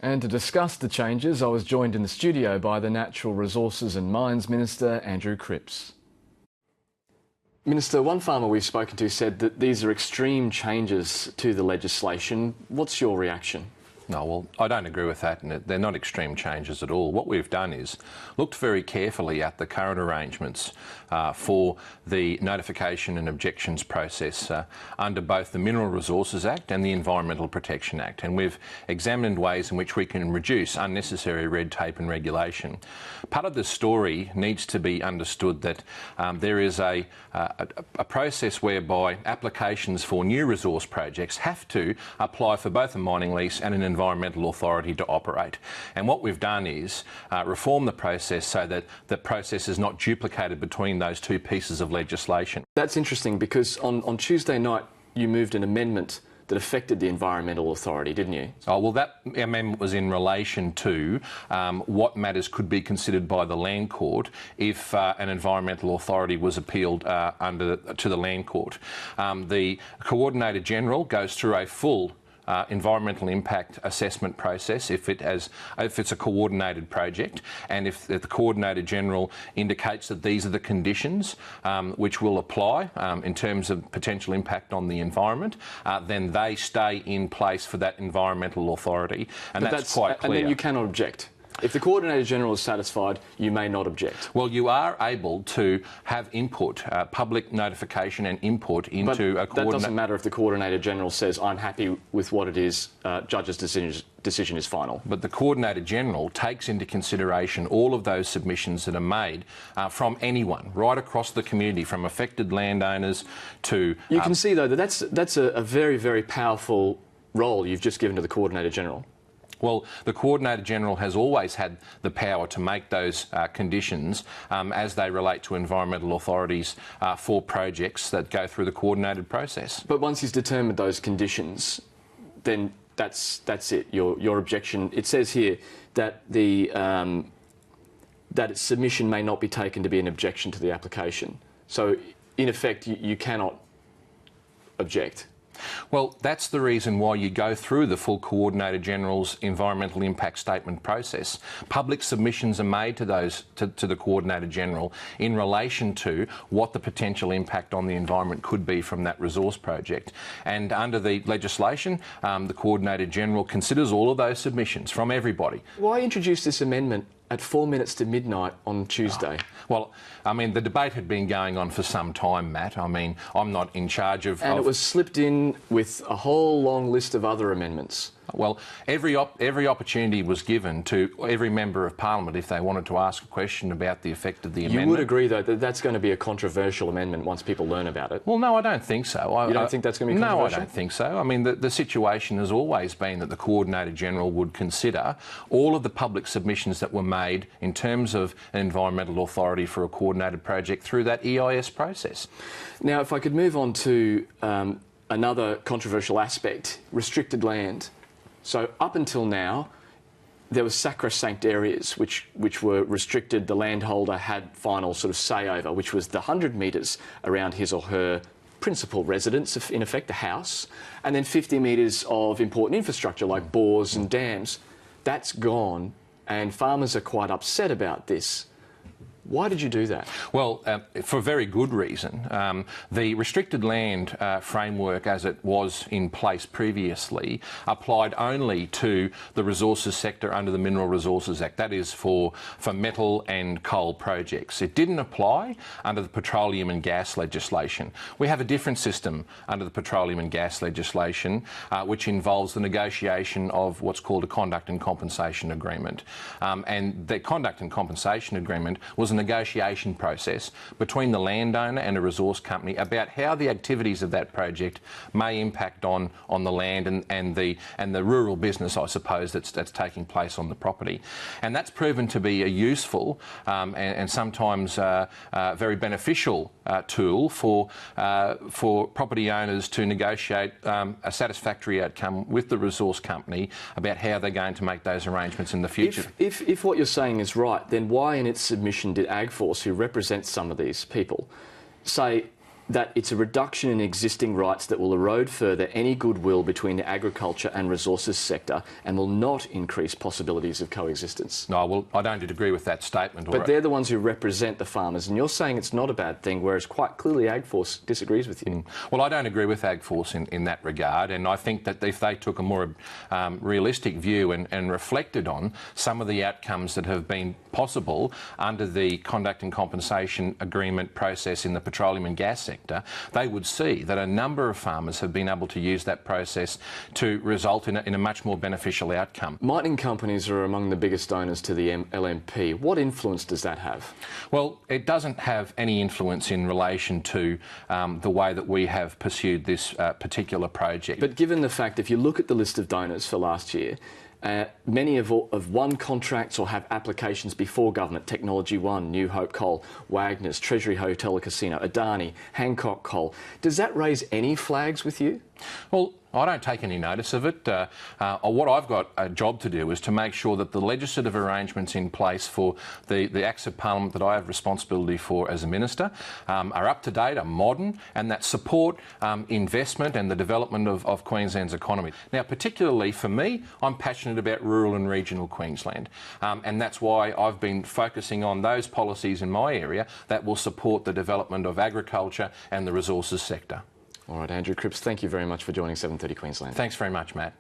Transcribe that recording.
And to discuss the changes, I was joined in the studio by the Natural Resources and Mines Minister Andrew Cripps. Minister, one farmer we've spoken to said that these are extreme changes to the legislation. What's your reaction? No, well, I don't agree with that, and they're not extreme changes at all. What we've done is looked very carefully at the current arrangements for the notification and objections process under both the Mineral Resources Act and the Environmental Protection Act, and we've examined ways in which we can reduce unnecessary red tape and regulation. Part of the story needs to be understood that there is a process whereby applications for new resource projects have to apply for both a mining lease and an environmental authority to operate. And what we've done is reform the process so that the process is not duplicated between those two pieces of legislation. That's interesting because on Tuesday night you moved an amendment that affected the Environmental Authority, didn't you? Oh, well, that amendment was in relation to what matters could be considered by the Land Court if an Environmental Authority was appealed to the Land Court. The Coordinator General goes through a full environmental impact assessment process if it's a coordinated project, and if the Coordinator General indicates that these are the conditions which will apply in terms of potential impact on the environment, then they stay in place for that environmental authority, and that's quite clear. And then you cannot object. If the Coordinator General is satisfied, you may not object. Well, you are able to have input, public notification and input into a coordinate. That doesn't matter if the Coordinator General says, I'm happy with what it is, judge's decision is final. But the Coordinator General takes into consideration all of those submissions that are made from anyone, right across the community, from affected landowners to... You can see, though, that that's a very, very powerful role you've just given to the Coordinator General. Well, the Coordinator General has always had the power to make those conditions as they relate to environmental authorities for projects that go through the coordinated process. But once he's determined those conditions, then that's it. Your objection. It says here that that its submission may not be taken to be an objection to the application. So, in effect, you cannot object. Well, that's the reason why you go through the full Coordinator General's environmental impact statement process. Public submissions are made to the Coordinator General in relation to what the potential impact on the environment could be from that resource project. And under the legislation, the Coordinator General considers all of those submissions from everybody. Why introduce this amendment at 4 minutes to midnight on Tuesday? Well, I mean, the debate had been going on for some time, Matt. I mean, I'm not in charge of... And it was slipped in with a whole long list of other amendments. Well, every opportunity was given to every member of Parliament if they wanted to ask a question about the effect of the amendment. You would agree, though, that that's going to be a controversial amendment once people learn about it? Well, no, I don't think so. You don't think that's going to be controversial? No, I don't think so. I mean, the situation has always been that the Coordinator General would consider all of the public submissions that were made in terms of an environmental authority for a coordinated project through that EIS process. Now, if I could move on to another controversial aspect, restricted land. So up until now, there were sacrosanct areas which were restricted. The landholder had final sort of say over, which was the 100 metres around his or her principal residence, in effect, the house, and then 50 metres of important infrastructure like bores and dams. That's gone, and farmers are quite upset about this. Why did you do that? Well, for very good reason. The restricted land framework as it was in place previously applied only to the resources sector under the Mineral Resources Act. That is for metal and coal projects. It didn't apply under the petroleum and gas legislation. We have a different system under the petroleum and gas legislation which involves the negotiation of what's called a conduct and compensation agreement. And the conduct and compensation agreement was a negotiation process between the landowner and a resource company about how the activities of that project may impact on the land and the rural business, I suppose, that's taking place on the property. And that's proven to be a useful and sometimes very beneficial tool for property owners to negotiate a satisfactory outcome with the resource company about how they're going to make those arrangements in the future. If what you're saying is right, then why in its submission did AgForce, who represents some of these people, say that it's a reduction in existing rights that will erode further any goodwill between the agriculture and resources sector and will not increase possibilities of coexistence. No, well, I don't agree with that statement. But they're the ones who represent the farmers, and you're saying it's not a bad thing, whereas quite clearly AgForce disagrees with you. Well, I don't agree with AgForce in that regard, and I think that if they took a more realistic view and reflected on some of the outcomes that have been possible under the conduct and compensation agreement process in the petroleum and gas sector, they would see that a number of farmers have been able to use that process to result in a much more beneficial outcome. Mining companies are among the biggest donors to the LNP. What influence does that have? Well, it doesn't have any influence in relation to the way that we have pursued this particular project. But given the fact, if you look at the list of donors for last year, many have won contracts or have applications before government. Technology One, New Hope Coal, Wagner's, Treasury Hotel and Casino, Adani, Hancock Coal. Does that raise any flags with you? Well, I don't take any notice of it. What I've got a job to do is to make sure that the legislative arrangements in place for the Acts of Parliament that I have responsibility for as a minister are up to date, are modern, and that support investment and the development of Queensland's economy. Now, particularly for me, I'm passionate about rural and regional Queensland, and that's why I've been focusing on those policies in my area that will support the development of agriculture and the resources sector. All right, Andrew Cripps, thank you very much for joining 7:30 Queensland. Thanks very much, Matt.